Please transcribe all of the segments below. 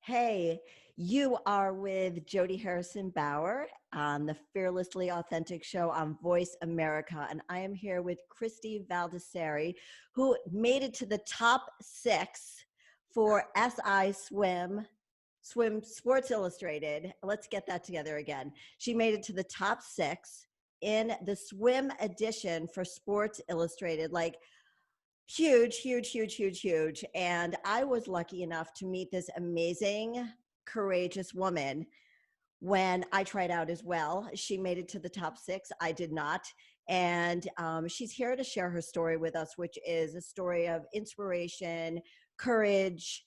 Hey, you are with Jody Harrison Bauer on the Fearlessly Authentic Show on Voice America. And I am here with Christie Valdiserri, who made it to the top six for Swim Sports Illustrated. Let's get that together again. She made it to the top six in the swim edition for Sports Illustrated. Like, huge, huge, huge, huge, huge. And I was lucky enough to meet this amazing, courageous woman when I tried out as well. She made it to the top six. I did not. And she's here to share her story with us, which is a story of inspiration, courage,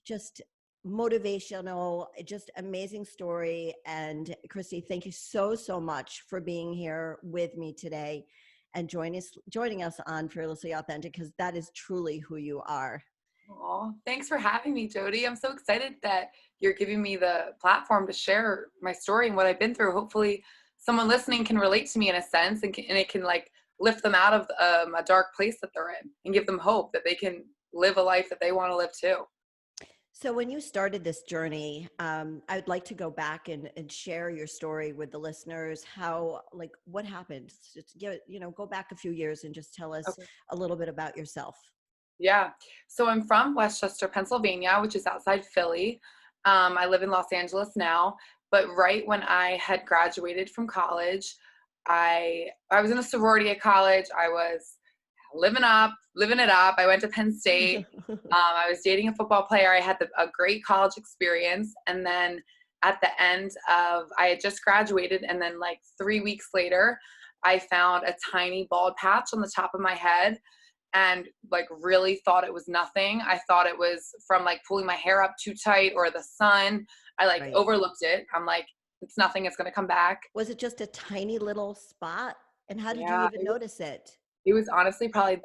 just motivational, just amazing story. And Christy, thank you so, so much for being here with me today and joining us on Fearlessly Authentic, because that is truly who you are. Oh, thanks for having me, Jody. I'm so excited that you're giving me the platform to share my story and what I've been through. Hopefully someone listening can relate to me in a sense, and it can like lift them out of a dark place that they're in and give them hope that they can live a life that they want to live too. So when you started this journey, I would like to go back and share your story with the listeners. How, like, what happened? Just go back a few years and just tell us Okay. a little bit about yourself. Yeah. So I'm from Westchester, Pennsylvania, which is outside Philly. I live in Los Angeles now, but right when I had graduated from college, I was in a sorority at college. I was living it up. I went to Penn State. I was dating a football player. I had a great college experience. And then at the end of, I had just graduated. And then like 3 weeks later, I found a tiny bald patch on the top of my head and like really thought it was nothing. I thought it was from like pulling my hair up too tight or the sun. I like Right. overlooked it. I'm like, it's nothing. It's going to come back. Was it just a tiny little spot? And how did you Yeah. even notice it? It was honestly probably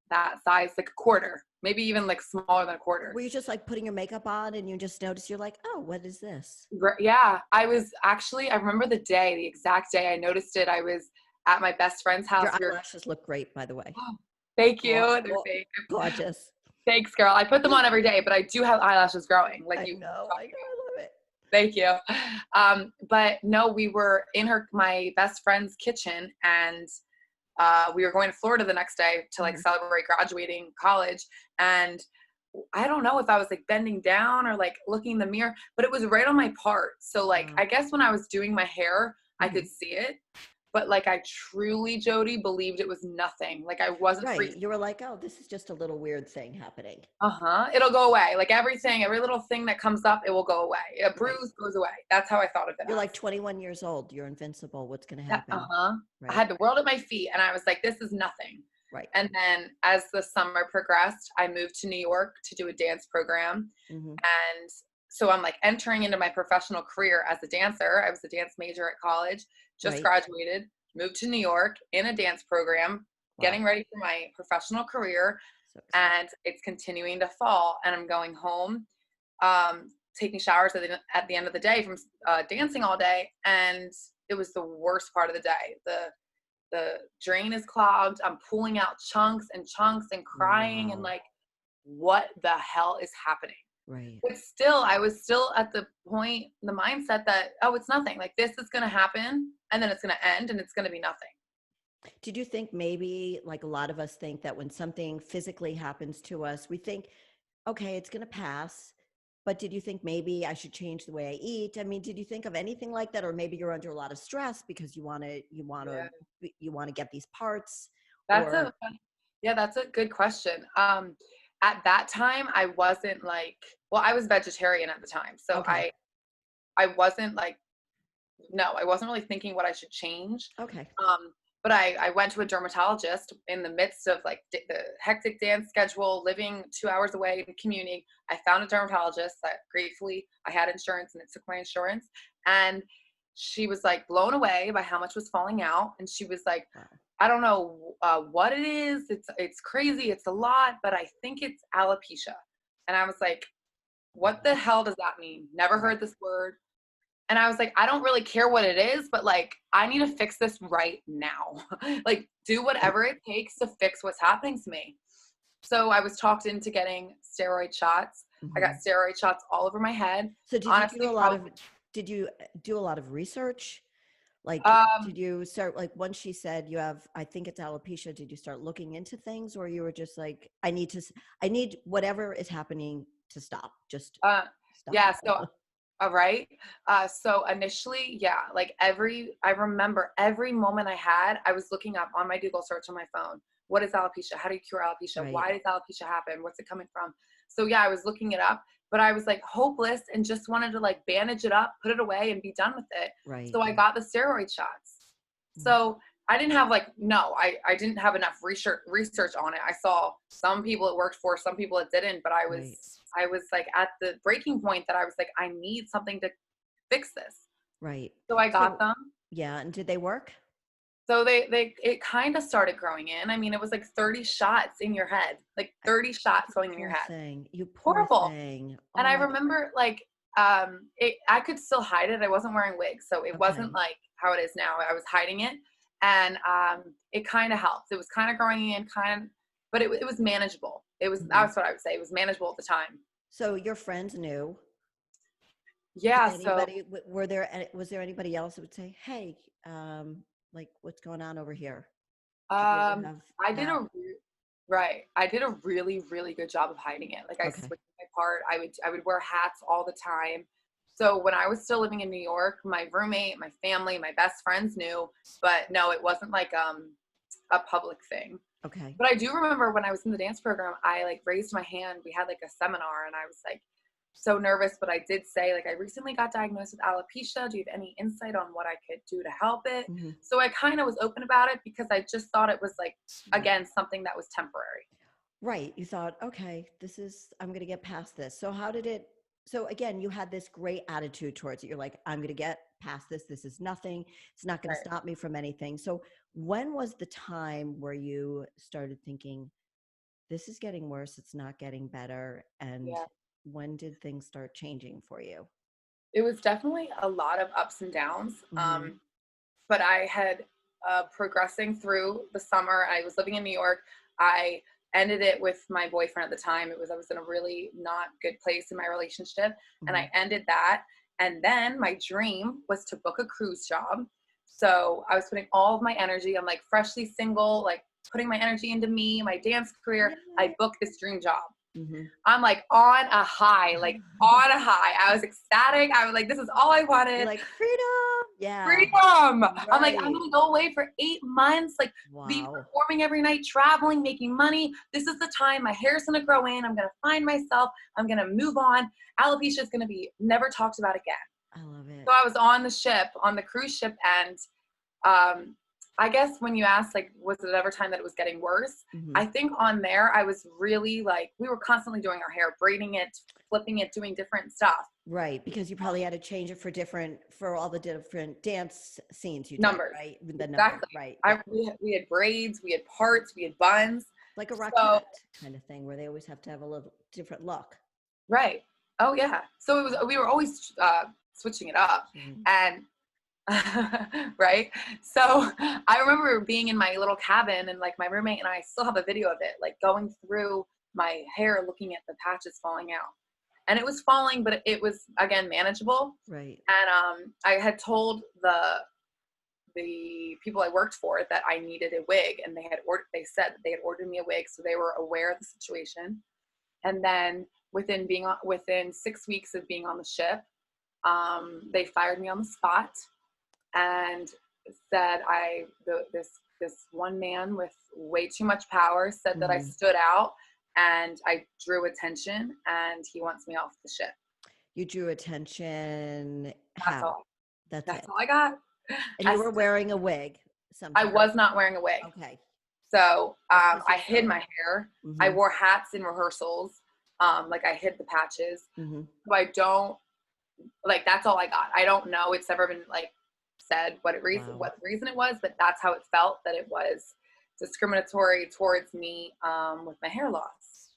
that size, like a quarter, maybe even like smaller than a quarter. Were you just like putting your makeup on and you just noticed, you're like, oh, what is this? Yeah, I remember the exact day I noticed it. I was at my best friend's house. Your eyelashes look great, by the way. Oh, thank you. They're Go- fake. Gorgeous. Thanks, girl. I put them on every day, but I do have eyelashes growing. Like I you. know. I love it. Thank you. But no, we were in my best friend's kitchen, and we were going to Florida the next day to like Mhm. celebrate graduating college. And I don't know if I was like bending down or like looking in the mirror, but it was right on my part. So like, Wow. I guess when I was doing my hair, I Mhm. could see it, but like I truly, Jody, believed it was nothing. Like I wasn't Right. freaked. You were like, oh, this is just a little weird thing happening. It'll go away. Like every little thing that comes up, it will go away. A Right. bruise goes away. That's how I thought of it You're like as. 21 years old. You're invincible. What's going to That, happen? I Right. had the world at my feet, and I was like, this is nothing. Right. And then as the summer progressed, I moved to New York to do a dance program. Hmm. And so I'm like entering into my professional career as a dancer. I was a dance major at college, just Right. graduated, moved to New York in a dance program, Wow. getting ready for my professional career. So excited. And it's continuing to fall. And I'm going home, taking showers at the end of the day from dancing all day. And it was the worst part of the day. The drain is clogged. I'm pulling out chunks and crying and Wow. like, what the hell is happening? Right. But still, I was still at the point, the mindset that, oh, it's nothing. Like this is going to happen and then it's going to end and it's going to be nothing. Did you think maybe, like a lot of us think, that when something physically happens to us, we think, okay, it's going to pass. But did you think maybe I should change the way I eat? I mean, did you think of anything like that? Or maybe you're under a lot of stress because Yeah. you want to get these parts That's or that's a good question. At that time, I wasn't like, well, I was vegetarian at the time. So okay. I wasn't like, no, I wasn't really thinking what I should change. Okay. Um, but I went to a dermatologist in the midst of like the hectic dance schedule, living 2 hours away and commuting. I found a dermatologist that gratefully I had insurance and it took my insurance. And she was like blown away by how much was falling out. And she was like, Wow. I don't know what it is. It's crazy. It's a lot, but I think it's alopecia. And I was like, what the hell does that mean? Never Right. heard this word. And I was like, I don't really care what it is, but like, I need to fix this right now. Like, do whatever it takes to fix what's happening to me. So I was talked into getting steroid shots. I got steroid shots all over my head. So did you do Honestly, a lot of, did you do a lot of research? Like, um, did you start, like, once she said you have, I think it's alopecia, did you start looking into things, or you were just like, I need whatever is happening to stop, just uh, stop. yeah. So, all right. So initially, yeah, like I remember every moment I had, I was looking up on my Google search on my phone. What is alopecia? How do you cure alopecia? Right, Why does alopecia happen? What's it coming from? So yeah, I was looking it up, but I was like hopeless and just wanted to like bandage it up, put it away and be done with it. right. So I got the steroid shots. Mm. So I didn't have like, no, I didn't have enough research on it. I saw some people it worked for, some people it didn't, but Right, I was like at the breaking point that I was like, I need something to fix this. right. So I got So, them. yeah, and did they work? So it kind of started growing in. I mean, it was like 30 shots in your head, like 30 shots going in your Poor head. thing. You poor Horrible. thing. And Oh I my God. remember like, I could still hide it. I wasn't wearing wigs. So it wasn't Okay. like how it is now. I was hiding it, and it kind of helped. It was kind of growing in but it was manageable. Mhm. That's what I would say. It was manageable at the time. So your friends knew. Did Yeah. So, anybody, were there, was there anybody else that would say, hey, like, what's going on over here? Did you ever have I did that? right. I did a really, really good job of hiding it. Like I Okay. switched my part. I would wear hats all the time. So when I was still living in New York, my roommate, my family, my best friends knew, but no, it wasn't like a public thing. Okay. But I do remember when I was in the dance program, I like raised my hand. We had like a seminar and I was like so nervous, but I did say like I recently got diagnosed with alopecia. Do you have any insight on what I could do to help it? Hmm. So I kind of was open about it because I just thought it was like Right. again something that was temporary. Right. You thought, okay, I'm going to get past this. So how did it, so again, you had this great attitude towards it. You're like, I'm going to get past this. This is nothing. It's not going to Right. stop me from anything. So when was the time where you started thinking, this is getting worse, it's not getting better? And Yeah. when did things start changing for you? It was definitely a lot of ups and downs. Hmm. But I had progressing through the summer. I was living in New York. I ended it with my boyfriend at the time. I was in a really not good place in my relationship, and Hmm. I ended that. And then my dream was to book a cruise job. So I was putting all of my energy. I'm like freshly single, like putting my energy into me, my dance career. Yeah. I booked this dream job. Hmm. I'm like on a high, like on a high. I was ecstatic. I was like, this is all I You're wanted. like, freedom. Yeah. Freedom. I'm like, I'm Right. gonna go away for 8 months, like be Wow. performing every night, traveling, making money. This is the time my hair's gonna grow in. I'm gonna find myself. I'm gonna move on. Alopecia is gonna be never talked about again. I love it. So I was on the ship, on the cruise ship, and um, I guess when you asked, like, was it ever time that it was getting worse? Hmm. I think on there, I was really like, we were constantly doing our hair, braiding it, flipping it, doing different stuff. Right, because you probably had to change it for all the different dance scenes you did, Numbers. right? The numbers, Exactly. right? Yeah. We had braids, we had parts, we had buns. Like a So, Rockette kind of thing where they always have to have a little different look. right. Oh yeah. So it was, we were always switching it up. Mhm. And right. So I remember being in my little cabin and like my roommate and I still have a video of it, like going through my hair, looking at the patches falling out. And it was falling, but it was again manageable. Right. And I had told the people I worked for that I needed a wig, and they said that they had ordered me a wig, so they were aware of the situation. And then within 6 weeks of being on the ship, they fired me on the spot and said this one man with way too much power said that I Hmm. stood out and I drew attention, and he wants me off the ship. You drew attention. That's How? all. That's That's it. all I got. And you were wearing a wig I sometimes. was not wearing a wig. Okay. So Just because I you're hid so. my hair. I Hmm. wore hats in rehearsals. Like I hid the patches. Hmm. So I don't like that's all I got. I don't know. It's never been like said Wow. what reason it was, but that's how it felt that it was discriminatory towards me with my hair loss.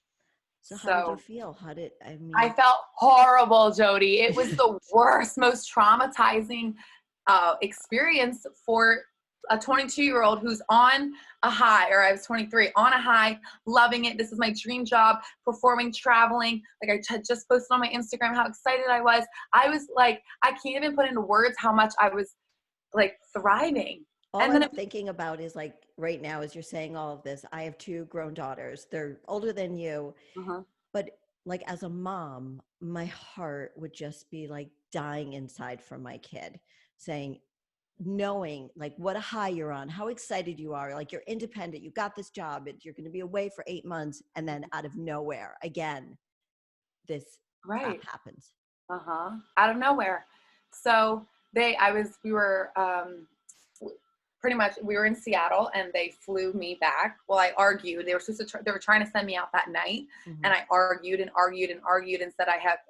So how did you So feel? I I mean, felt horrible, Jody. It was the worst, most traumatizing experience for a 22-year-old who's on a high, or I was 23, on a high, loving it. This is my dream job, performing, traveling. Like I just posted on my Instagram how excited I was. I was like, I can't even put into words how much I was like thriving. All And then I'm thinking about is like right now, as you're saying all of this, I have two grown daughters. They're older than you, uh but like as a mom, my heart would just be like dying inside for my kid, saying, knowing like what a high you're on, how excited you are, like you're independent, you got this job, and you're going to be away for 8 months, and then out of nowhere, again, this crap right. happens. Out of nowhere. So we were pretty much, we were in Seattle and they flew me back. Well, I argued. They were supposed to, they were trying to send me out that night. Mm-hmm. And I argued and argued and argued and said,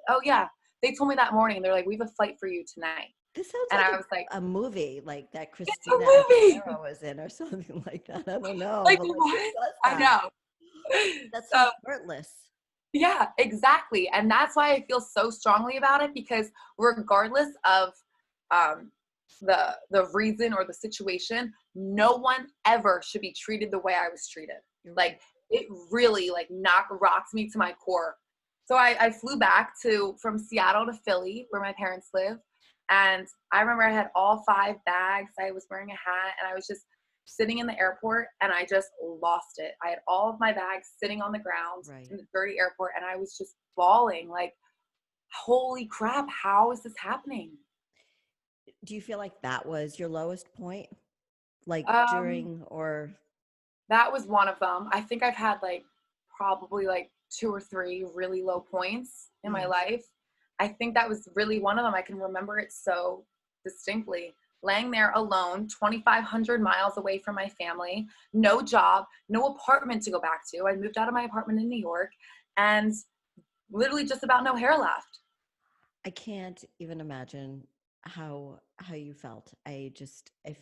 oh yeah, they told me that morning. They're like, we have a flight for you tonight. This sounds And like I was like, a movie like that it's a Christina movie. was in or something like that. I don't know. Like But like, who what? does I that? know. That's so So heartless. yeah, exactly. And that's why I feel so strongly about it, because regardless of um, the reason or the situation, no one ever should be treated the way I was treated. You're right. Like it really like rocks me to my core. So I flew back from Seattle to Philly, where my parents live. And I remember I had all 5 bags. I was wearing a hat, and I was just sitting in the airport, and I just lost it. I had all of my bags sitting on the ground Right. in the dirty airport, and I was just bawling like, holy crap, how is this happening? Do you feel like that was your lowest point? Like Um, during or that was one of them. I think I've had like probably like 2 or 3 really low points in my mm, life. I think that was really one of them. I can remember it so distinctly. Laying there alone, 2,500 miles away from my family, no job, no apartment to go back to. I moved out of my apartment in New York, and literally just about no hair left. I can't even imagine how you felt. I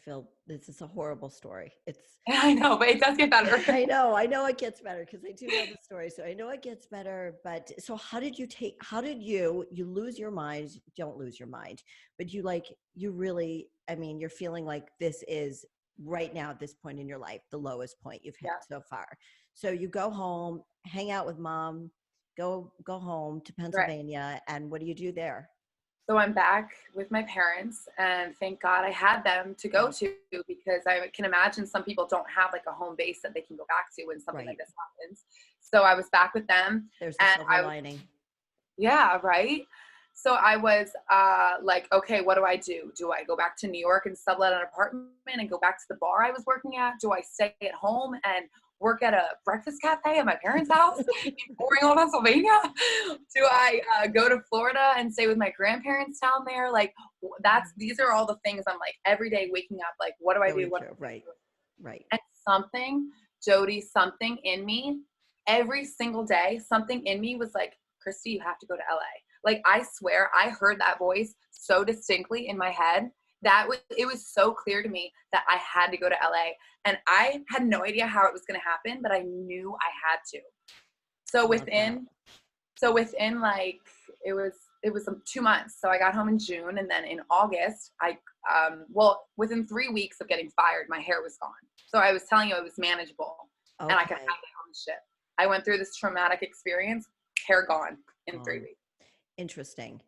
feel this is a horrible story. It's I know, but it does get better. I know it gets better because I do know the story. So I know it gets better. But so how did you lose your mind? Don't lose your mind, but you really, I mean, you're feeling like this is right now at this point in your life, the lowest point you've hit Yeah, so far. So you go home, hang out with mom, go home to right. Pennsylvania. And what do you do there? So I'm back with my parents, and thank God I had them to go Yep. to, because I can imagine some people don't have like a home base that they can go back to when something like Right. this happens. So I was back with them, There's the and silver lining. yeah, right. So I was like, okay, what do I do? Do I go back to New York and sublet an apartment and go back to the bar I was working at? Do I stay at home and work at a breakfast cafe at my parents' house in boring old Pennsylvania? Do I go to Florida and stay with my grandparents down there? Like these are all the things I'm like every day waking up, like, what do I do? Going What through. do I Right. do? Right. And something, Jody, something in me, every single day, something in me was like, Christy, you have to go to LA. Like, I swear I heard that voice so distinctly in my head that it was so clear to me that I had to go to LA. And I had no idea how it was going to happen, but I knew I had to. So I love that. within like, it was 2 months. So I got home in June, and then in August, within 3 weeks of getting fired, my hair was gone. So I was telling you it was manageable, and I could have Okay. my own shit. I went through this traumatic experience, hair gone in 3 Gone. weeks. Interesting.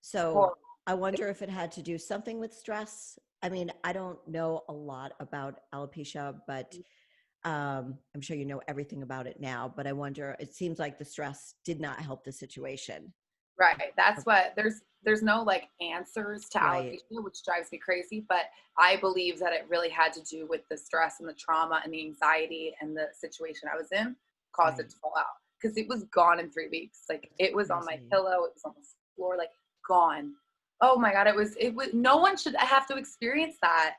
So Horrible. I wonder if it had to do something with stress. I mean, I don't know a lot about alopecia, but I'm sure you know everything about it now. But I wonder, it seems like the stress did not help the situation. Right. That's what there's no like answers to Right. alopecia, which drives me crazy. But I believe that it really had to do with the stress and the trauma and the anxiety and the situation I was in caused it Right. to fall out. Because it was gone in 3 weeks. Like That's it was on my crazy. pillow, it was on the floor, like gone. Oh my God. It was no one should have to experience that.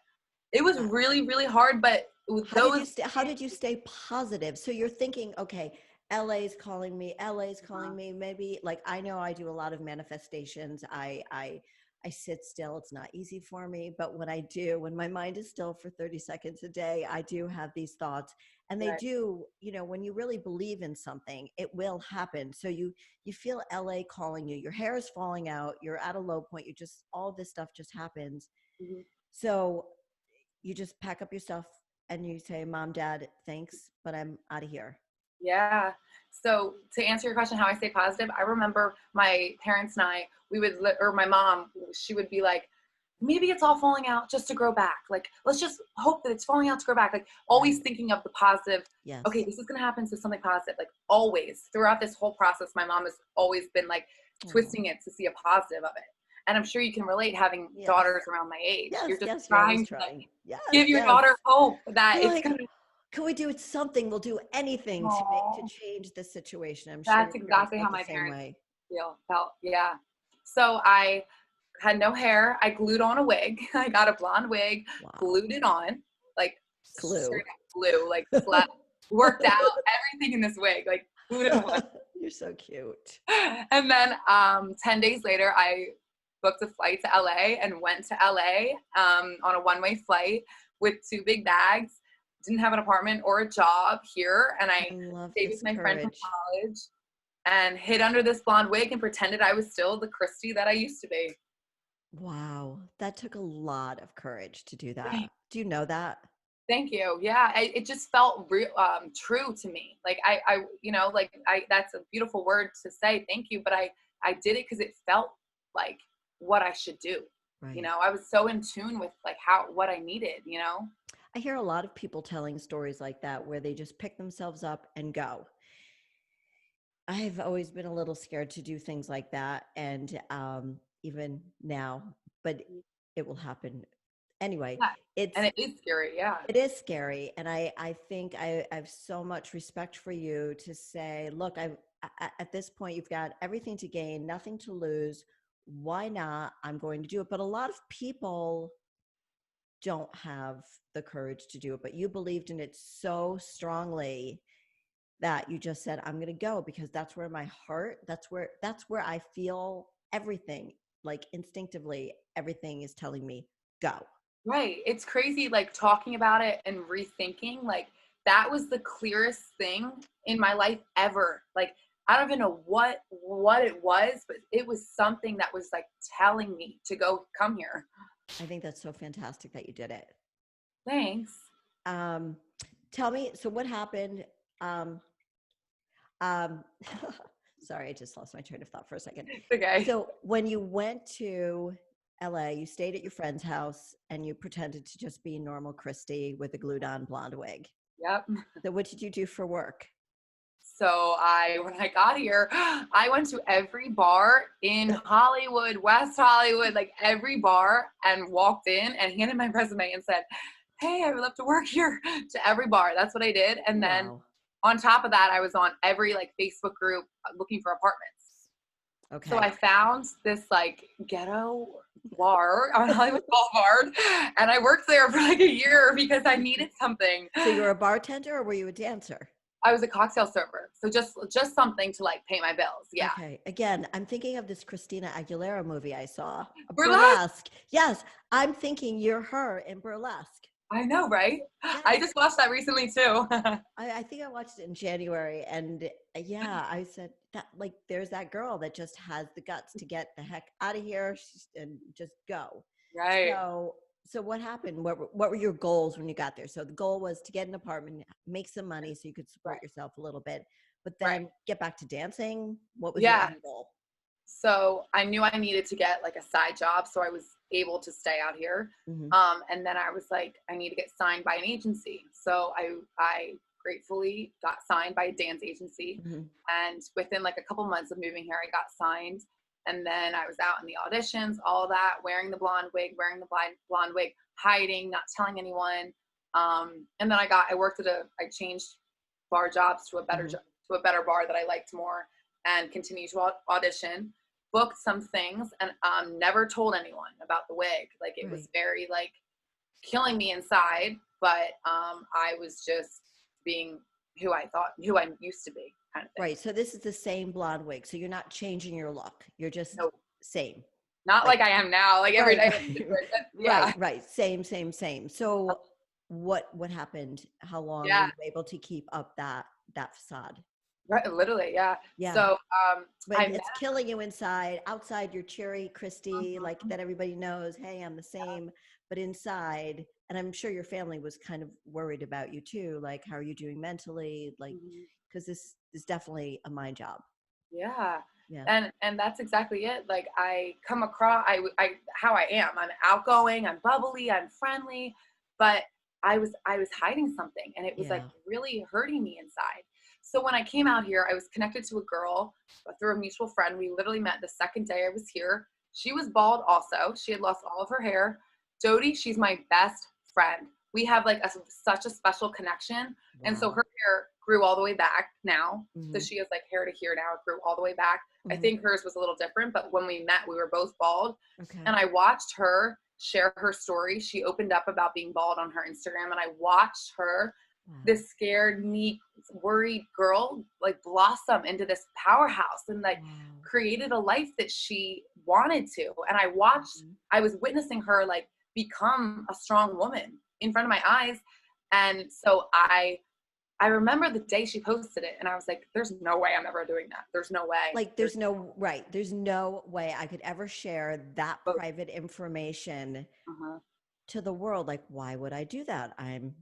It was Uh, really, really hard, but with those how did you stay positive? So you're thinking, okay, LA's calling me, LA's calling me. Maybe like I know I do a lot of manifestations. I sit still. It's not easy for me, but when I do, when my mind is still for 30 seconds a day, I do have these thoughts, and they right. do, when you really believe in something, it will happen. So you feel LA calling you. Your hair is falling out, you're at a low point, you just all this stuff just happens. Mhm. So you just pack up your stuff and you say, Mom, Dad, thanks, but I'm out of here. Yeah. So to answer your question, how I stay positive, I remember my parents and I, or my mom, she would be like, maybe it's all falling out just to grow back. Like, let's just hope that it's falling out to grow back. Like, always thinking of the positive. Yes. Okay, this is going to happen. So something positive. Like, always throughout this whole process, my mom has always been like twisting it to see a positive of it. And I'm sure you can relate having daughters around my age. Yes, You're just yes, trying to like, give your daughter hope that you're it's like, going to. Can we do something? We'll do anything to change the situation. I'm sure That's exactly how my parents felt. Yeah. So I had no hair. I glued on a wig. I got a blonde wig, glued it on, like glue, like worked out everything in this wig, like glued it on. You're so cute. And then 10 days later, I booked a flight to LA and went to LA on a one-way flight with 2 big bags. Didn't have an apartment or a job here, and I stayed with my friend from college and hid under this blonde wig and pretended I was still the Christie that I used to be. Wow, that took a lot of courage to do that. Do you know that? Thank you. Yeah, it just felt real, true to me. Like that's a beautiful word to say. Thank you, but I did it because it felt like what I should do. Right. You know, I was so in tune with like what I needed. You know. I hear a lot of people telling stories like that where they just pick themselves up and go. I've always been a little scared to do things like that. And even now, but it will happen. Anyway, and it is scary. Yeah. It is scary. And I think I have so much respect for you to say, look, at this point, you've got everything to gain, nothing to lose. Why not? I'm going to do it. But a lot of people don't have the courage to do it, but you believed in it so strongly that you just said, I'm going to go because that's where my heart, that's where I feel everything, like instinctively, everything is telling me go. Right. It's crazy, like talking about it and rethinking, like that was the clearest thing in my life ever. Like, I don't even know what it was, but it was something that was like telling me to come here. I think that's so fantastic that you did it. Thanks. Tell me, so what happened? Sorry, I just lost my train of thought for a second. Okay. So when you went to LA, you stayed at your friend's house and you pretended to just be normal Christie with a glued on blonde wig. Yep. So what did you do for work? So when I got here, I went to every bar in Hollywood, West Hollywood, like every bar, and walked in and handed my resume and said, hey, I would love to work here, to every bar. That's what I did. And then on top of that, I was on every like Facebook group looking for apartments. Okay. So I found this like ghetto bar on Hollywood Boulevard, and I worked there for like a year because I needed something. So you were a bartender or were you a dancer? I was a cocktail server. So just something to like pay my bills. Yeah. Okay. Again, I'm thinking of this Christina Aguilera movie I saw. Burlesque. Yes. I'm thinking you're her in Burlesque. I know, right? Yes. I just watched that recently too. I think I watched it in January, and yeah, I said that like there's that girl that just has the guts to get the heck out of here and just go. Right. So what happened? What were your goals when you got there? So the goal was to get an apartment, make some money so you could support yourself a little bit, but then get back to dancing. What was your end goal? So I knew I needed to get like a side job so I was able to stay out here. Mm-hmm. And then I was like, I need to get signed by an agency. So I gratefully got signed by a dance agency. Mm-hmm. And within like a couple months of moving here, I got signed. And then I was out in the auditions, all that, wearing the blonde wig, hiding, not telling anyone. And then I worked I changed bar jobs to a better job, to a better bar that I liked more, and continued to audition, booked some things, and never told anyone about the wig. Like it was very like killing me inside, but I was just being who I used to be, kind of thing. Right. So this is the same blonde wig. So you're not changing your look. You're just same. Not like I am now, like every day. Yeah. Right. Same. So what happened? How long were you able to keep up that facade? Right, literally, yeah. So but it's killing you inside. Outside, you're cheery Christie, like that everybody knows, hey, I'm the same. but inside, and I'm sure your family was kind of worried about you too, like how are you doing mentally, like Mhm. because this is definitely a mind job. Yeah. Yeah. And that's exactly it. Like I come across how I am. I'm outgoing, I'm bubbly, I'm friendly, but I was hiding something and it was like Yeah. really hurting me inside. So when I came out here, I was connected to a girl through a mutual friend. We literally met the second day I was here. She was bald also. She had lost all of her hair. Jody, she's my best friend. We have like such a special connection. And so Wow. her hair grew all the way back now. So Hmm. she has like hair to here now. It grew all the way back. I Hmm. think hers was a little different, but when we met, we were both bald. Okay. And I watched her share her story. She opened up about being bald on her Instagram, and I watched her, Wow. this scared, meek, worried girl, like blossom into this powerhouse and like Wow. created a life that she wanted to. And I was witnessing her like become a strong woman in front of my eyes. And so I remember the day she posted it and I was like, there's no way I'm ever doing that. There's no way. Like there's no right. There's no way I could ever share that private information Uh-huh. to the world. Like, why would I do that? I'm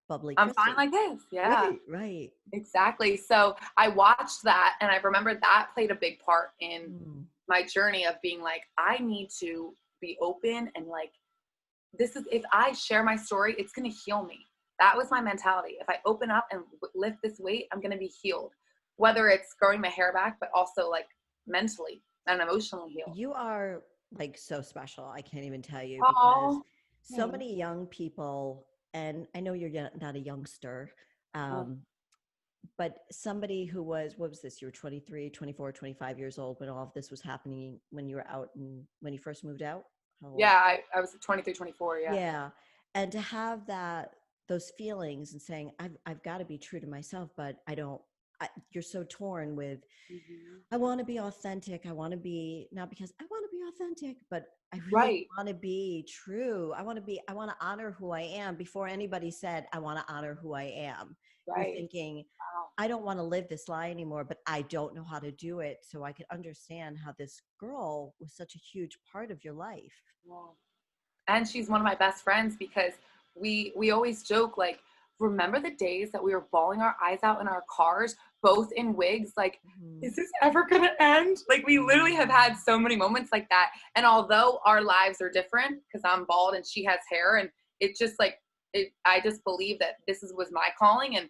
bubbly I'm fine Christie. like this. Yeah, Right, right. exactly. So I watched that and I remember that played a big part in Mm. my journey of being like, I need to be open and like, this is, if I share my story, it's going to heal me. That was my mentality. If I open up and lift this weight, I'm going to be healed. Whether it's growing my hair back, but also like mentally and emotionally healed. You are like so special. I can't even tell you because Oh, so many young people, and I know you're not a youngster, um, but somebody who was, what was this? You were 23, 24, 25 years old when all of this was happening, when you were out and when you first moved out? How old? yeah, I was 23, 24. Yeah. Yeah. And to have that, those feelings and saying, I've got to be true to myself, but I don't, you're so torn with, Mhm. I want to be authentic. I want to be, not because I want to be authentic, but I really Right. want to be true. I want to honor who I am. Before anybody said, I want to honor who I am, you're Right. thinking, Wow. I don't want to live this lie anymore, but I don't know how to do it. So I could understand how this girl was such a huge part of your life. Wow. And she's one of my best friends because we always joke like, remember the days that we were bawling our eyes out in our cars, both in wigs, like, Mhm. is this ever gonna end? Like we literally have had so many moments like that. And although our lives are different, because I'm bald and she has hair, and it just like it, I just believe that was my calling, and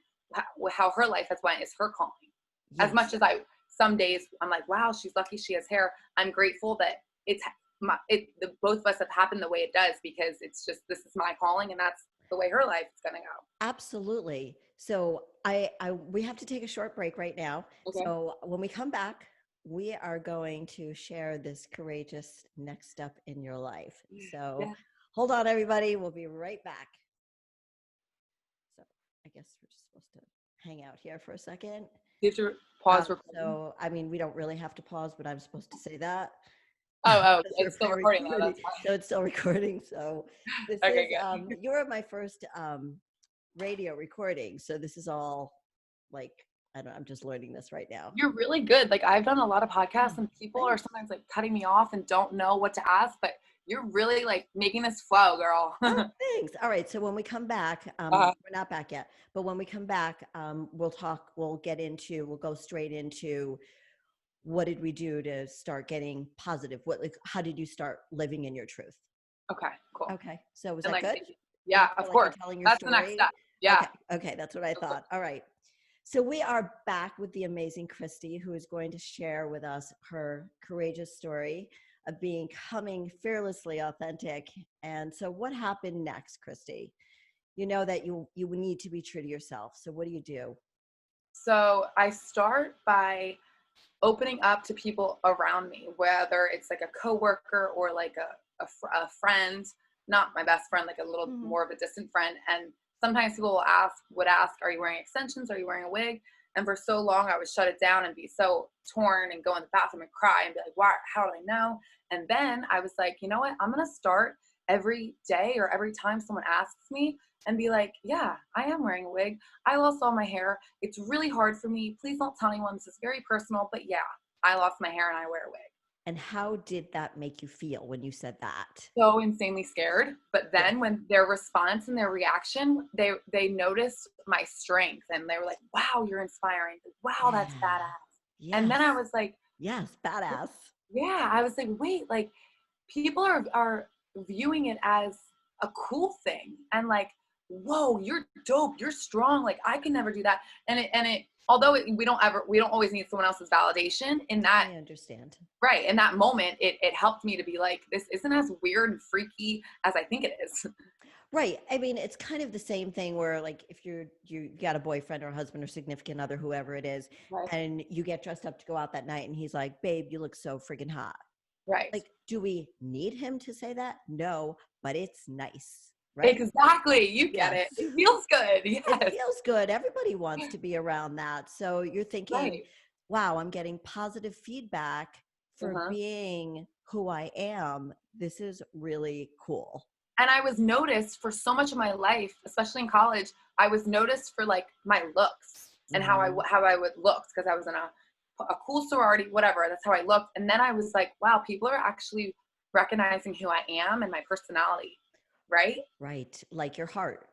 how her life has went is her calling. As much Yes. as some days I'm like, wow, she's lucky she has hair. I'm grateful that it's the both of us have happened the way it does, because it's just, this is my calling and that's the way her life is gonna go. Absolutely. So we have to take a short break right now. Okay. So when we come back, we are going to share this courageous next step in your life. So Yeah. hold on, everybody. We'll be right back. So I guess we're just supposed to hang out here for a second. You have to pause recording. So, I mean, we don't really have to pause, but I'm supposed to say that. Oh, Because we're it's still recording though. pre-recording, That's fine. so it's still recording. So this Okay, is good. you were my first radio recording, so this is all like, I don't, I'm just learning this right now. You're really good. Like I've done a lot of podcasts Oh, and people are thanks. sometimes like cutting me off and don't know what to ask, but you're really like making this flow, girl. Oh, thanks. All right, so when we come back, uh, we're not back yet, but when we come back, we'll go straight into what did we do to start getting positive, what, like, how did you start living in your truth? okay, cool. Okay, so was And that like, good? Does yeah, it feel of like I'm course. telling your That's the next story? step. Yeah. Okay, okay, that's what I thought. All right. So we are back with the amazing Christie, who is going to share with us her courageous story of becoming fearlessly authentic. And so what happened next, Christie? You know that you need to be true to yourself. So what do you do? So I start by opening up to people around me, whether it's like a coworker or like a friend, not my best friend, like a little Mhm. more of a distant friend. And sometimes people would ask, are you wearing extensions? Are you wearing a wig? And for so long, I would shut it down and be so torn and go in the bathroom and cry and be like, why, how do I know? And then I was like, you know what? I'm going to start every day or every time someone asks me and be like, yeah, I am wearing a wig. I lost all my hair. It's really hard for me. Please don't tell anyone. This is very personal, but yeah, I lost my hair and I wear a wig. And how did that make you feel when you said that? So insanely scared. But Yeah. then when their response and their reaction, they noticed my strength and they were like, wow, you're inspiring. Wow, that's Yeah. badass. And then I Yes. was like, Yes. Badass. yeah, I was like, wait, like people are viewing it as a cool thing and like, whoa, you're dope, you're strong, like I can never do that. And it although we don't always need someone else's validation in that. I understand. Right, in that moment it helped me to be like, this isn't as weird and freaky as I think it is. Right. I mean, it's kind of the same thing where like if you got a boyfriend or a husband or significant other, whoever it is, Right. and you get dressed up to go out that night and he's like, "Babe, you look so friggin' hot." Right, Like, do we need him to say that? No, but it's nice, right? exactly, you get Yes. it, it feels good. It Yes. feels good. Everybody wants to be around that. So you're thinking, Right. wow, I'm getting positive feedback for Uh-huh. being who I am. This is really cool. And I was noticed for so much of my life, especially in college. I was noticed for like my looks and Hmm. how I would look because I was in a cool sorority, whatever. That's how I looked. And then I was like, wow, people are actually recognizing who I am and my personality, right? Right. Like your heart.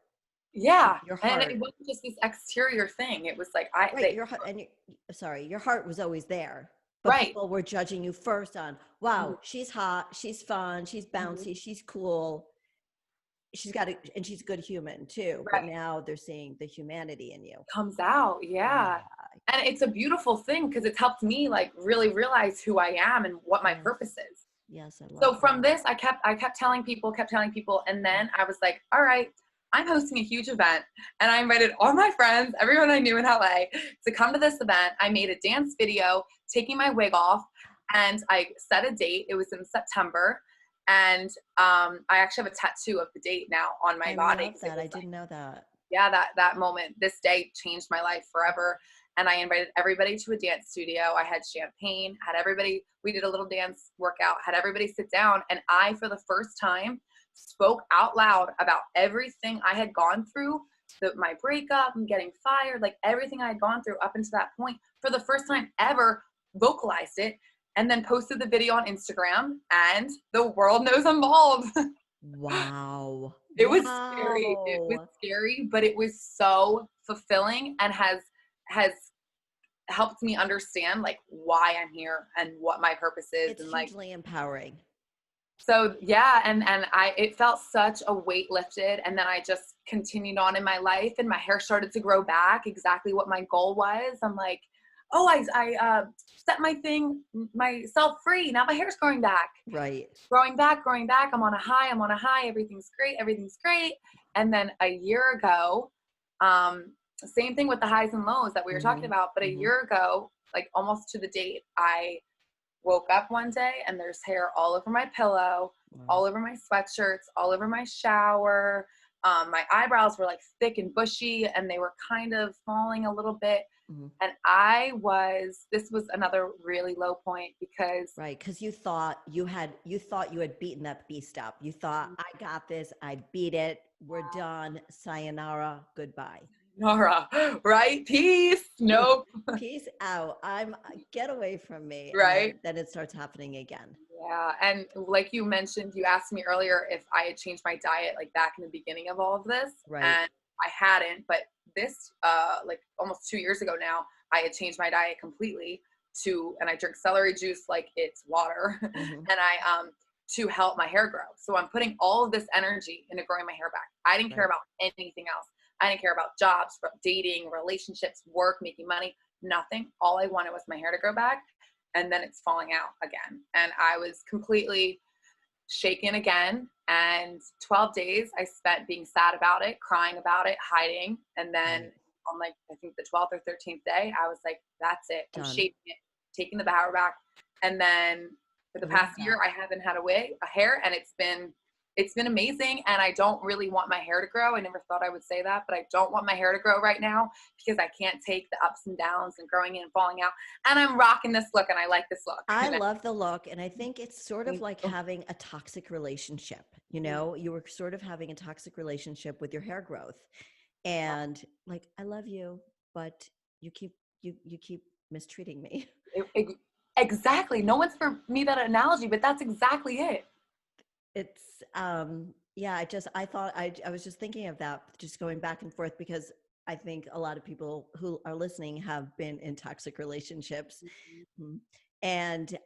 Yeah, Your and it heart. wasn't just this exterior thing. It was like Right. Your heart and sorry, your heart was always there. But right. people were judging you first on, Mhm, wow, she's hot, she's fun, she's mhm, bouncy, she's cool. She's got a, and she's a good human too. But right. now they're seeing the humanity in you. Comes out, yeah. Yeah. And it's a beautiful thing because it's helped me like really realize who I am and what my Yes. purpose is. Yes, I love So from that. this, I kept telling people, and then I was like, all right, I'm hosting a huge event, and I invited all my friends, everyone I knew in LA, to come to this event. I made a dance video taking my wig off, and I set a date. It was in September, and I actually have a tattoo of the date now on my I body love because it that. was I didn't know that. yeah, that moment, this day changed my life forever. And I invited everybody to a dance studio. I had champagne, had everybody, we did a little dance workout, had everybody sit down. And I, for the first time, spoke out loud about everything I had gone through, my breakup and getting fired, like everything I had gone through up until that point, for the first time ever, vocalized it, and then posted the video on Instagram. And the world knows I'm bald. Wow. It was scary. It was Wow. scary, but it was so fulfilling and has helped me understand like why I'm here and what my purpose is It's and like hugely empowering. so yeah, and I it felt such a weight lifted, and then I just continued on in my life and my hair started to grow back exactly what my goal was. I'm like, oh, I set myself free. Now my hair's growing back. Right. Growing back. I'm on a high. Everything's great. Everything's great. And then a year ago, same thing with the highs and lows that we were talking Hmm. about. But a Hmm. year ago, like almost to the date, I woke up one day and there's hair all over my pillow, Wow. all over my sweatshirts, all over my shower. My eyebrows were like thick and bushy and they were kind of falling a little bit. Hmm. And this was another really low point because Right. Because you thought you had beaten that beast up. You thought, I got this. I beat it. We're done. Sayonara. Goodbye. Nora, right? Peace. Nope. Peace out. Get away from me. And Right? then it starts happening again. Yeah. And like you mentioned, you asked me earlier if I had changed my diet like back in the beginning of all of this. Right. And I hadn't, but this like almost 2 years ago now, I had changed my diet completely and I drink celery juice like it's water. Hmm. And I to help my hair grow. So I'm putting all of this energy into growing my hair back. I didn't care Right. about anything else. I didn't care about jobs, dating, relationships, work, making money, nothing. All I wanted was my hair to grow back. And then it's falling out again. And I was completely shaken again. And 12 days I spent being sad about it, crying about it, hiding. And then Right. on like, I think the 12th or 13th day, I was like, that's it. I'm Done. shaping it, taking the power back. And then for I the love past year, that. I haven't had a hair, and it's been amazing. And I don't really want my hair to grow. I never thought I would say that, but I don't want my hair to grow right now because I can't take the ups and downs and growing in and falling out. And I'm rocking this look and I like this look. I love the look. And I think it's sort of Thank like you. having a toxic relationship. You know, you were sort of having a toxic relationship with your hair growth. And like, I love you, but you keep you keep mistreating me. It- Exactly. No one's for me that analogy, but that's exactly it. It's yeah, I was just thinking of that, just going back and forth, because I think a lot of people who are listening have been in toxic relationships. Mhm. And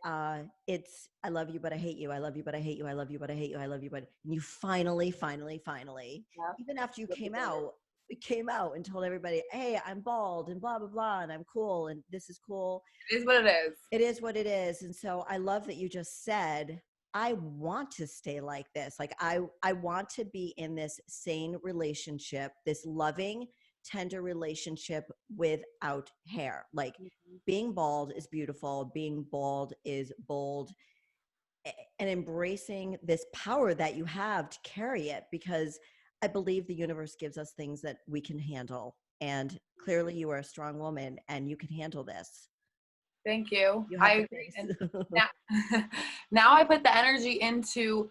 it's, I love you but I hate you, I love you but I hate you, I love you but I hate you, I love you but, and you finally, Yep. even after you came out and told everybody, hey, I'm bald and blah blah blah, and I'm cool and this is cool. It is what it is. It is what it is. And so I love that you just said, I want to stay like this. Like I want to be in this sane relationship, this loving, tender relationship without hair. Like being bald is beautiful, being bald is bold, and embracing this power that you have to carry it, because I believe the universe gives us things that we can handle. And clearly you are a strong woman and you can handle this. Thank you. You I have the agree. And face. now, now I put the energy into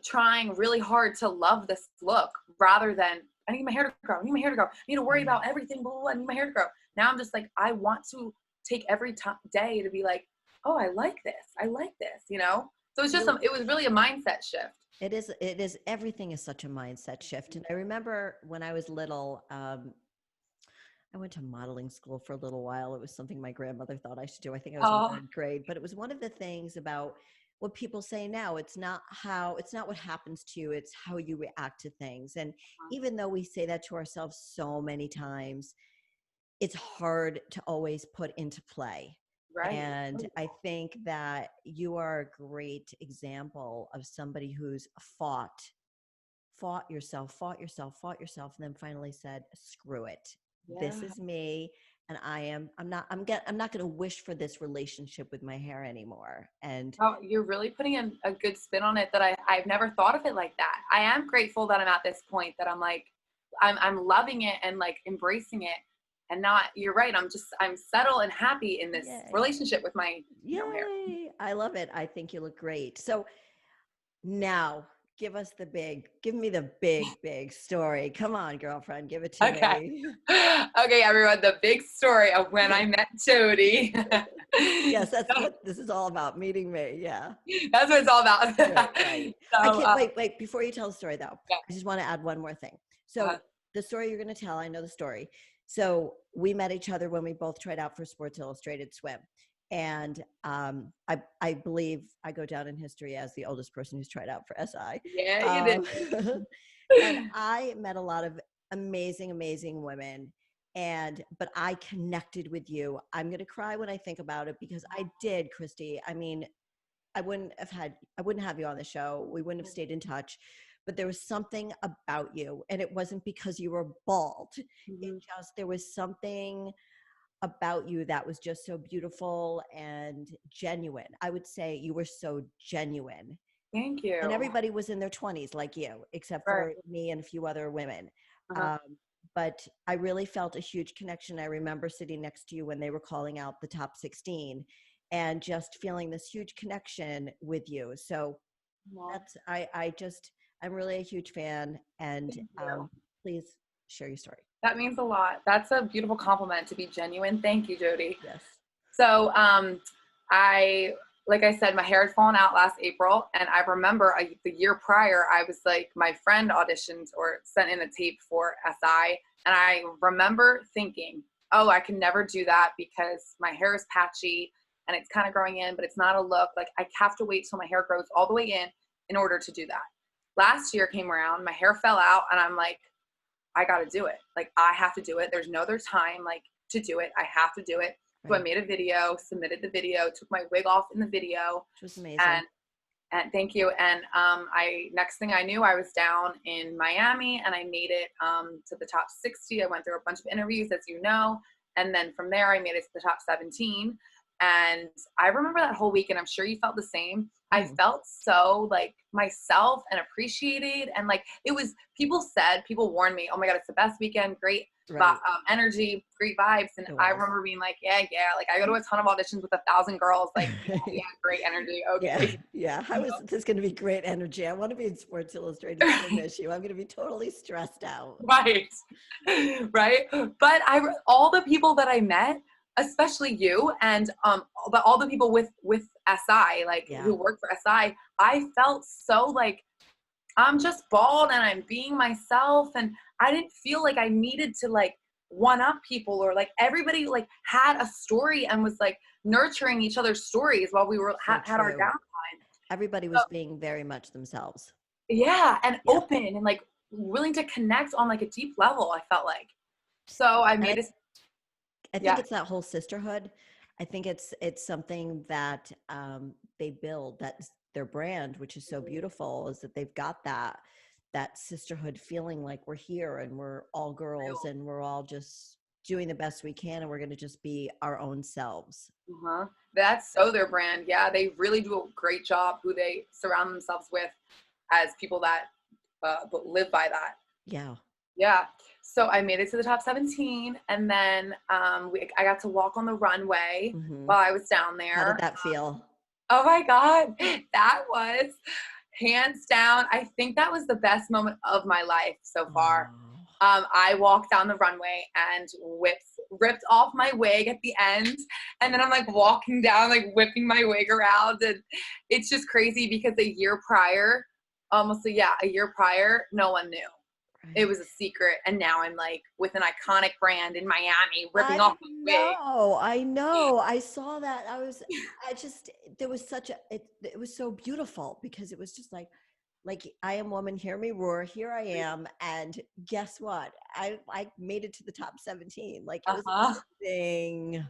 trying really hard to love this look rather than I need my hair to grow. I need my hair to grow. I need to worry Yeah. about everything. Blah, blah, blah. I need my hair to grow. Now I'm just like, I want to take every day to be like, oh, I like this. I like this, you know? So it's just, it was really a mindset shift. It is, everything is such a mindset shift. And I remember when I was little, I went to modeling school for a little while. It was something my grandmother thought I should do. I think I was in Oh, third grade, but it was one of the things about what people say now. It's not what happens to you, it's how you react to things. And even though we say that to ourselves so many times, it's hard to always put into play. right. And I think that you are a great example of somebody who's fought yourself, and then finally said, screw it. This Yeah. is me. And I'm not going to wish for this relationship with my hair anymore. And Oh, you're really putting a good spin on it that I've never thought of it like that. I am grateful that I'm at this point that I'm like, I'm loving it and like embracing it and not, you're right. I'm settled and happy in this yay, relationship with my, hair. yay, I love it. I think you look great. So now give me the big story. Come on, girlfriend, give it to Okay. me. Okay, everyone, the big story of when I met Jody. Yes, that's what this is all about, meeting me. Yeah. That's what it's all about. Right. I So, can't wait. Before you tell the story though, yeah. I just want to add one more thing. Uh, So the story you're going to tell, I know the story. So we met each other when we both tried out for Sports Illustrated Swim. And I believe I go down in history as the oldest person who's tried out for SI. yeah, you did. And I met a lot of amazing women. But I connected with you. I'm going to cry when I think about it, because I did, Christy. I mean, I wouldn't have you on the show. We wouldn't have stayed in touch, but there was something about you, and it wasn't because you were bald. Mhm. There was something about you that was just so beautiful and genuine. I would say you were so genuine. Thank And you. everybody was in their 20s like you, except Right. for me and a few other women. Uh-huh. Um, but I really felt a huge connection. I remember sitting next to you when they were calling out the top 16 and just feeling this huge connection with you. So Well, I'm really a huge fan. And thank you. please share your story. That means a lot. That's a beautiful compliment to be genuine. Thank you, Jody. Yes. So, like I said, my hair had fallen out last April, and I remember the year prior, I was like, my friend auditioned or sent in a tape for SI, and I remember thinking, oh, I can never do that because my hair is patchy and it's kind of growing in, but it's not a look. Like I have to wait till my hair grows all the way in order to do that. Last year came around, my hair fell out, and I'm like, I got to do it. Like I have to do it. There's no other time like to do it. I have to do it. So I made a video, submitted the video, took my wig off in the video. Which was amazing. And thank you. And next thing I knew, I was down in Miami, and I made it to the top 60. I went through a bunch of interviews, as you know. And then from there, I made it to the top 17. And I remember that whole week, and I'm sure you felt the same. I felt so like myself and appreciated. And like people warned me, oh my God, it's the best weekend, great energy, great vibes. And I remember being like, yeah, like I go to a ton of auditions with 1,000 girls, like, yeah, great energy. Okay. Yeah. How is this going to be great energy? I want to be in Sports Illustrated Swim issue. I'm going to be totally stressed out. Right. Right. But all the people that I met, especially you and but all the people with SI, like Yeah. who work for SI, I felt so like I'm just bald and I'm being myself, and I didn't feel like I needed to like one up people, or like everybody like had a story and was like nurturing each other's stories while we were So had our true. downtime. Everybody So, was being very much themselves. yeah, and Yeah. open and like willing to connect on like a deep level, I felt like. So I And made it. I think Yeah. it's that whole sisterhood. I think it's something that they build. That's their brand, which is so beautiful, is that they've got that sisterhood feeling, like we're here and we're all girls and we're all just doing the best we can, and we're going to just be our own selves. Uh-huh. That's so their brand. Yeah, they really do a great job who they surround themselves with as people that live by that. Yeah. Yeah. So I made it to the top 17, and then I got to walk on the runway Hmm. while I was down How did there. that feel? Oh my God, that was hands down. I think that was the best moment of my life so far. Oh, I walked down the runway and ripped off my wig at the end. And then I'm like walking down, like whipping my wig around. And it's just crazy because a year prior, a year prior, no one knew. It right. was a secret. And now I'm like with an iconic brand in Miami, ripping I off my wig. know, I know. I saw that. I just, there was such it was so beautiful because it was just like I am woman, hear me roar, here I am. And guess what? I made it to the top 17. Like, it was Uh-huh. amazing.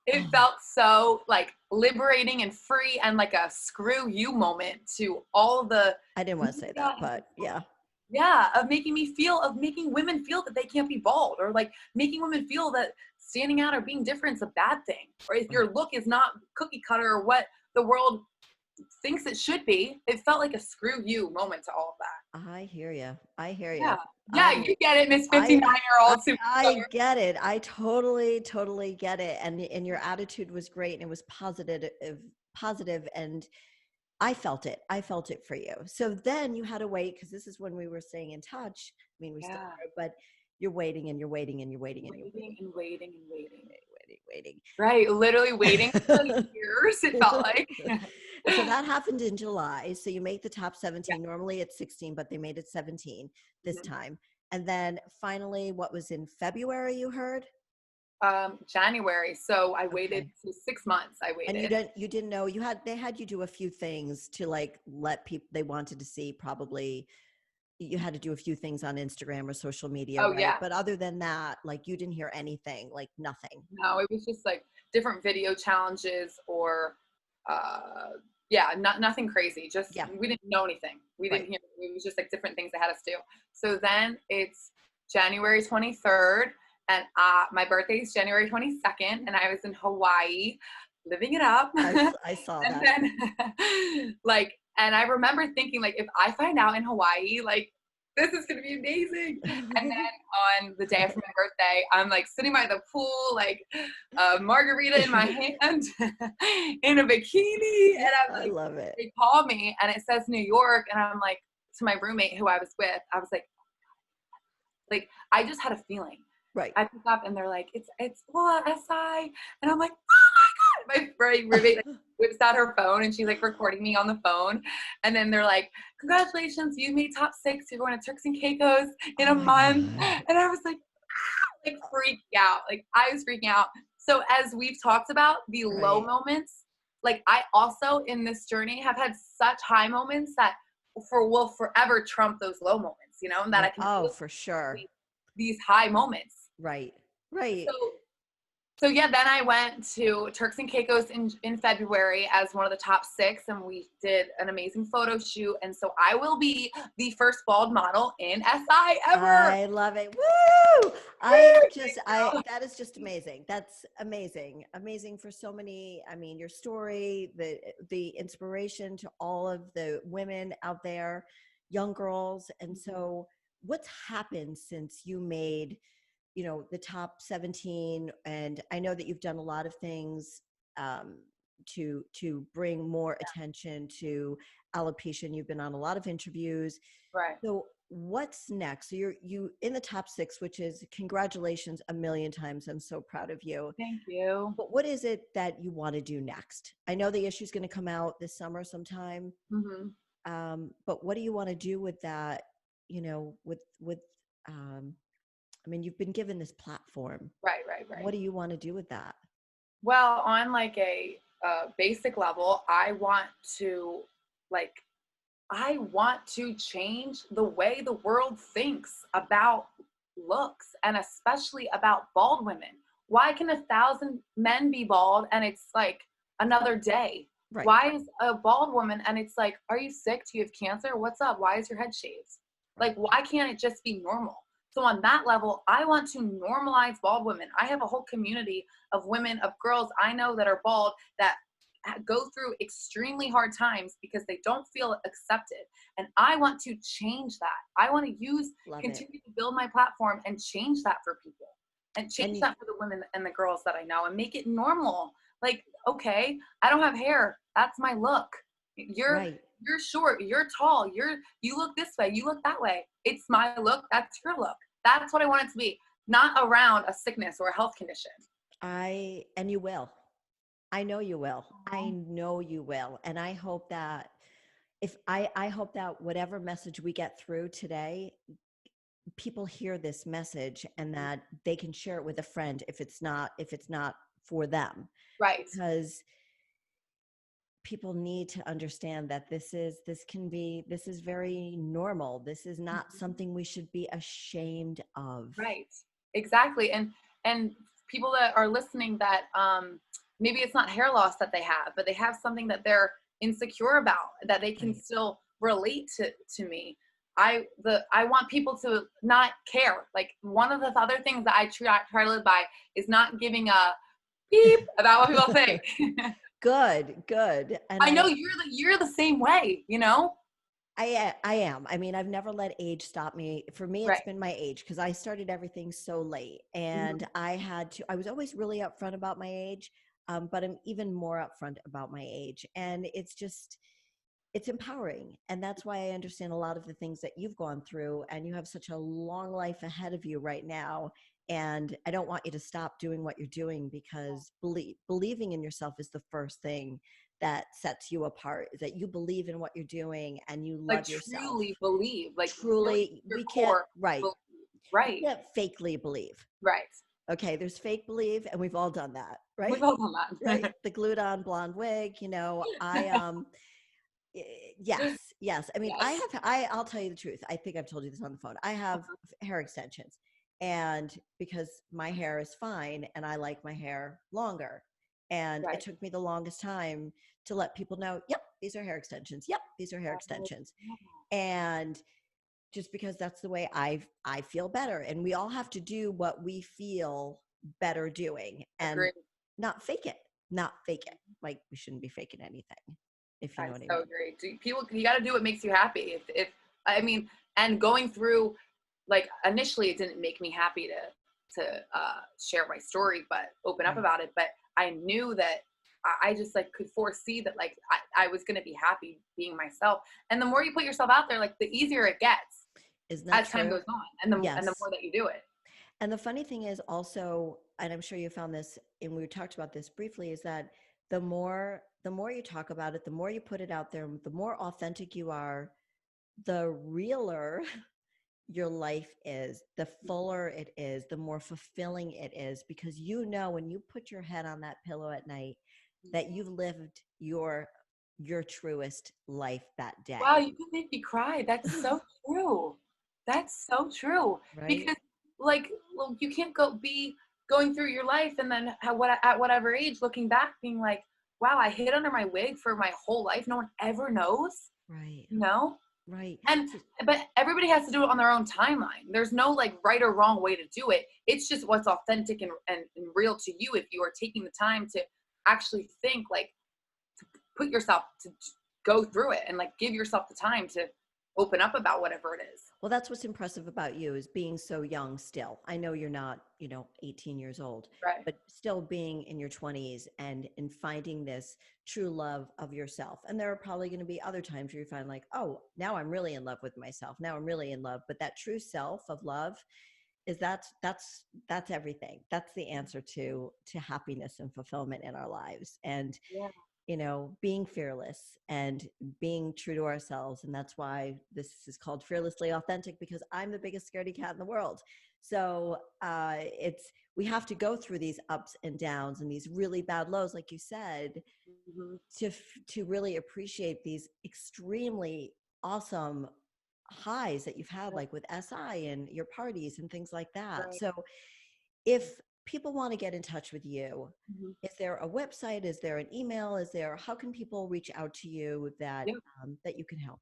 It Oh, felt so like liberating and free, and like a screw you moment to all the I didn't want to say media that, and but yeah. yeah, of making women feel that they can't be bald, or like making women feel that standing out or being different is a bad thing, or if Right. your look is not cookie cutter or what the world thinks it should be. It felt like a screw you moment to all of that. I hear you. I hear Yeah. you. Yeah, I'm you get it, Miss I 59-year-old I superstar. get it. I totally get it. And your attitude was great, and it was positive, and I felt it. I felt it for you. So then you had to wait, because this is when we were staying in touch. I mean, we still Yeah. are, but you're waiting and you're waiting and you're waiting and you're Waiting and waiting and waiting. waiting. Right, literally waiting for years, it felt like. And so that happened in July. So you make the top Yeah. 17. Normally it's 16, but they made it 17 this Mhm. time. And then finally, what was in February, you heard? January. So I waited Okay. 6 months. I And waited. you didn't know, they had you do a few things to like let people, they wanted to see, probably you had to do a few things on Instagram or social media, Oh right? yeah. But other than that, like, you didn't hear anything, like nothing. No, it was just like different video challenges or uh yeah, nothing crazy. Just Yeah, we didn't know anything. We didn't right. hear it was just like different things they had us do. So then it's January 23rd, and my birthday is January 22nd, and I was in Hawaii living it up. I saw And that. then like, and I remember thinking like, if I find out in Hawaii, like this is gonna be amazing. And then on the day after my birthday, I'm like sitting by the pool, like a margarita in my hand, in a bikini, and I'm I like, love it. they call me and it says New York, and I'm like, to my roommate who I was with, I was like I just had a feeling. Right. I pick up and they're like, it's well, SI, and I'm like, oh my God. My roommate like, whips out her phone and she's like recording me on the phone, and then they're like, congratulations, you made top 6. You're going to Turks and Caicos in Oh a my month, God. and I was like freaking out. Like I was freaking out. So as we've talked about the low Right. moments, like I also in this journey have had such high moments that will forever trump those low moments, and that I Right. can Oh, feel for sure. these high moments. Right. Right. So yeah, then I went to Turks and Caicos in February as one of the top 6, and we did an amazing photo shoot. And so I will be the first bald model in SI ever. I love it. Woo! Thank you. That is just amazing. That's amazing. Amazing for so many. I mean, your story, the inspiration to all of the women out there, young girls. And so what's happened since you made, the top 17? And I know that you've done a lot of things um, to bring more attention to alopecia, and you've been on a lot of interviews. Right. So what's next? So you in the top 6, which is congratulations a million times. I'm so proud of you. Thank you. But what is it that you want to do next? I know the issue is going to come out this summer sometime. Hmm. But what do you want to do with that? You know, with um, I mean, you've been given this platform. Right, right, right. What do you want to do with that? Well, on like a basic level, like, I want to change the way the world thinks about looks and especially about bald women. Why can 1,000 men be bald and it's like another day? Right. Why is a bald woman and it's like, are you sick? Do you have cancer? What's up? Why is your head shaved? Right. Like, why can't it just be normal? So on that level, I want to normalize bald women. I have a whole community of women, of girls I know that are bald that go through extremely hard times because they don't feel accepted. And I want to change that. I want to Love it. continue to build my platform and change that for people and change And that for the women and the girls that I know and make it normal. Like, okay, I don't have hair. That's my look. right. You're short, you're tall, you look this way, you look that way. It's my look, that's your look. That's what I want it to be, not around a sickness or a health condition. And you will. I know you will. I know you will. And I hope that I hope that whatever message we get through today, people hear this message and that they can share it with a friend if it's not for them. Right. Because people need to understand that this is very normal. This is not something we should be ashamed of. Right. Exactly. And people that are listening that maybe it's not hair loss that they have, but they have something that they're insecure about that they can Right. still relate to me. I want people to not care. Like, one of the other things that I try to live by is not giving a beep about what people think. Good. And I know you're the same way, you know? I am. I mean, I've never let age stop me. For me, it's Right. been my age because I started everything so late, Mhm. and I was always really upfront about my age, but I'm even more upfront about my age, and it's empowering, and that's why I understand a lot of the things that you've gone through, and you have such a long life ahead of you right now. And I don't want you to stop doing what you're doing, because believing in yourself is the first thing that sets you apart, is that you believe in what you're doing and you Like, love yourself. truly believe, like really Truly, your we can't, core right. believe. You Right. can't fakely believe. Right. Okay, there's fake believe, and we've all done that, We've right? all done Right? that. The glued on blonde wig, yes. I mean, Yes. I'll tell you the truth. I think I've told you this on the phone. I have hair extensions, and because my hair is fine and I like my hair longer, and it Right. took me the longest time to let people know, yep, these are hair extensions. Yep, these are hair extensions. And just because that's the way I feel better, and we all have to do what we feel better doing, and Agree. not fake it. Like, we shouldn't be faking anything, if you I know what I so mean. agree. You got to do what makes you happy. If I mean, and going through, like, initially it didn't make me happy to share my story, but open up Right. about it. But I knew that I just, like, could foresee that, like, I was gonna be happy being myself. And the more you put yourself out there, like, the easier it gets Isn't that as time true? goes on, and the Yes. more that you do it. And the funny thing is also, and I'm sure you found this, and we talked about this briefly, is that the more you talk about it, the more you put it out there, the more authentic you are, the realer your life is, the fuller it is, the more fulfilling it is, because when you put your head on that pillow at night, that you've lived your truest life that Wow, day. you can make me cry. That's so true. That's so true. Right? Because, like, well, you can't be going through your life and then at whatever age looking back being like, wow, I hid under my wig for my whole life. No one ever knows, Right. you know? Right. And but everybody has to do it on their own timeline. There's no, like, right or wrong way to do it. It's just what's authentic and real to you if you are taking the time to actually think, like, put yourself to go through it and, like, give yourself the time to open up about whatever it is. Well, that's what's impressive about you is being so young still. I know you're not, 18 years old, Right. but still being in your 20s and in finding this true love of yourself. And there are probably going to be other times where you find like, oh, now I'm really in love with myself. Now I'm really in love. But that true self of love is that's everything. That's the answer to happiness and fulfillment in our lives. And Yeah. being fearless and being true to ourselves. And that's why this is called Fearlessly Authentic, because I'm the biggest scaredy cat in the world. So we have to go through these ups and downs and these really bad lows, like you said, Hmm. to really appreciate these extremely awesome highs that you've had, Yeah. like with SI and your parties and things like that. Right. So if people want to get in touch with you, Hmm. is there a website? Is there an email? How can people reach out to you that, Yeah. that you can help?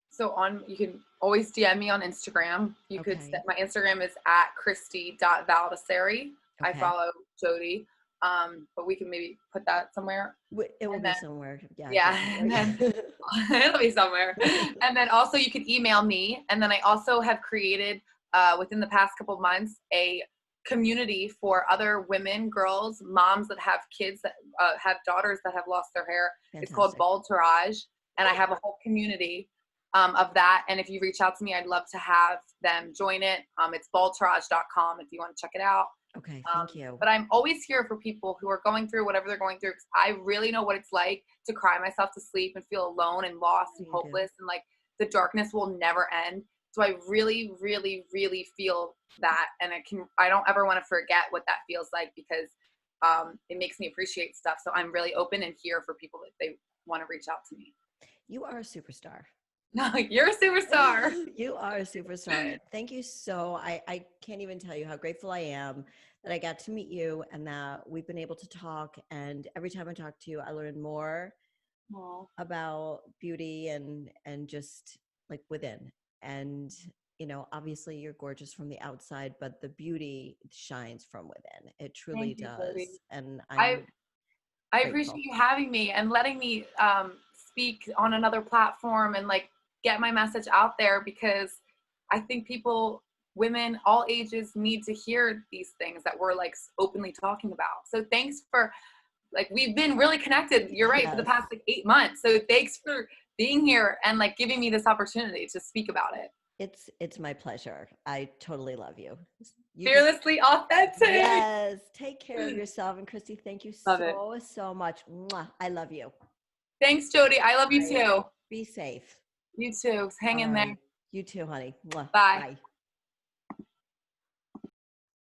So you can always DM me on Instagram. You could Okay. my Instagram is at Christie.Valdiserri. I Okay. follow Jody. But we can maybe put that somewhere. It will And be then, somewhere. Yeah, yeah, and then definitely. it'll be somewhere. And then also you can email me. And then I also have created within the past couple of months a community for other women, girls, moms that have kids that have daughters that have lost their hair. It's called Fantastic. Baltourage, and I have a whole community of that. And if you reach out to me, I'd love to have them join it. It's baltourage.com if you want to check it out. Okay. Thank you. But I'm always here for people who are going through whatever they're going through, because I really know what it's like to cry myself to sleep and feel alone and lost and You do. hopeless, and like the darkness will never end. So I really, really, really feel that, and I don't ever want to forget what that feels like, because it makes me appreciate stuff. So I'm really open and here for people if they want to reach out to me. You are a superstar. No, you're a superstar. You are a superstar. Thank you I can't even tell you how grateful I am that I got to meet you and that we've been able to talk. And every time I talk to you, I learn more Aw. about beauty and just like within. And obviously you're gorgeous from the outside, but the beauty shines from within. It truly Thank you, Jody. does. And I I'm I appreciate grateful. you having me and letting me speak on another platform and like get my message out there, because I think people, women, all ages, need to hear these things that we're like openly talking about. So thanks for like, we've been really connected. You're right, for the Yes. past like 8 months. So thanks for being here and like giving me this opportunity to speak about it. It's my pleasure. I totally love you. You just Fearlessly authentic. Yes. Take care of yourself. And Christy, thank you Love it. so much. Mwah. I love you. Thanks, Jody. I love All you right. too. Be safe. You too. Hang All in there. right. You too, honey. Mwah. Bye. Bye.